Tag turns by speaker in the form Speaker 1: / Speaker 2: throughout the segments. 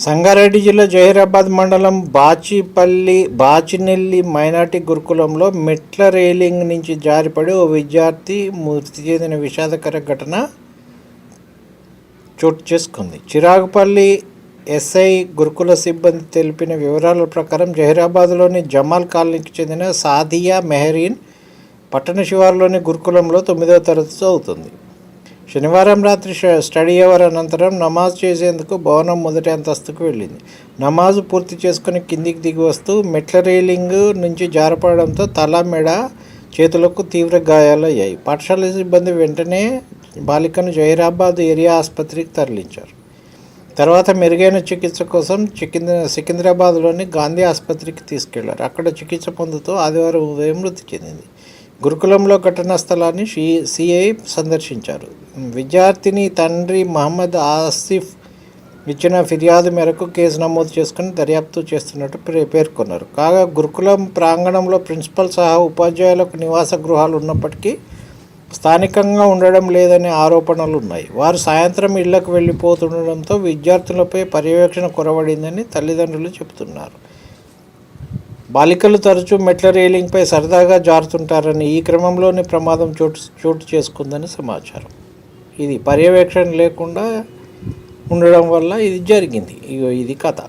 Speaker 1: సంగారెడ్డి జిల్లా జహీరాబాద్ మండలం బాచినెల్లి మైనార్టీ గురుకులంలో మెట్ల రైలింగ్ నుంచి జారిపడి ఓ విద్యార్థి మృతి చెందిన విషాదకర ఘటన చోటు చేసుకుంది. చిరాగుపల్లి ఎస్ఐ గురుకుల సిబ్బంది తెలిపిన వివరాల ప్రకారం జహీరాబాద్లోని జమాల్ కాలనీకి చెందిన సాదియా మెహరీన్ పట్టణ శివారులోని గురుకులంలో 9వ తరగతి చదువుతుంది. శనివారం రాత్రి స్టడీ అవర్ అనంతరం నమాజ్ చేసేందుకు భవనం మొదటి అంతస్తుకు వెళ్ళింది. నమాజు పూర్తి చేసుకుని కిందికి దిగి వస్తూ మెట్ల రైలింగ్ నుంచి జారపడడంతో తల, మెడ, చేతులకు తీవ్ర గాయాలయ్యాయి. పాఠశాల సిబ్బంది వెంటనే బాలికను జహీరాబాద్ ఏరియా ఆసుపత్రికి తరలించారు. తర్వాత మెరుగైన చికిత్స కోసం సికింద్రాబాద్లోని గాంధీ ఆసుపత్రికి తీసుకెళ్లారు. అక్కడ చికిత్స పొందుతూ ఆదివారం ఉదయం మృతి చెందింది. గురుకులంలో ఘటనా స్థలాన్ని సిఐ సందర్శించారు. విద్యార్థిని తండ్రి మహమ్మద్ ఆసిఫ్ ఇచ్చిన ఫిర్యాదు మేరకు కేసు నమోదు చేసుకుని దర్యాప్తు చేస్తున్నట్టు పేర్కొన్నారు. కాగా గురుకులం ప్రాంగణంలో ప్రిన్సిపల్ సహా ఉపాధ్యాయులకు నివాస గృహాలు ఉన్నప్పటికీ స్థానికంగా ఉండడం లేదనే ఆరోపణలు ఉన్నాయి. వారు సాయంత్రం ఇళ్లకు వెళ్ళిపోతుండడంతో విద్యార్థులపై పర్యవేక్షణ కొరవడిందని తల్లిదండ్రులు చెబుతున్నారు. బాలికలు తరచూ మెట్ల రైలింగ్పై సరదాగా జారుతుంటారని, ఈ క్రమంలోనే ప్రమాదం చోటు చేసుకుందని సమాచారం. ఇది పర్యవేక్షణ లేకుండా ఉండడం వల్ల ఇది జరిగింది. ఇది కథ.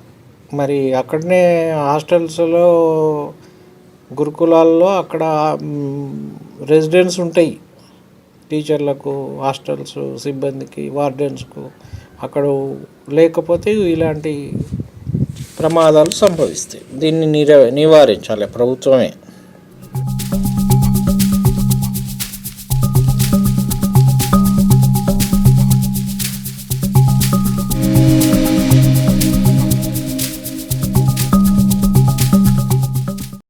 Speaker 1: మరి అక్కడనే హాస్టల్స్లో, గురుకులాల్లో అక్కడ రెసిడెన్స్ ఉంటాయి టీచర్లకు, హాస్టల్స్ సిబ్బందికి, వార్డెన్స్కు. అక్కడ లేకపోతే ఇలాంటి ప్రమాదాలు సంభవిస్తాయి. దీన్ని నివారించాలి ప్రభుత్వమే.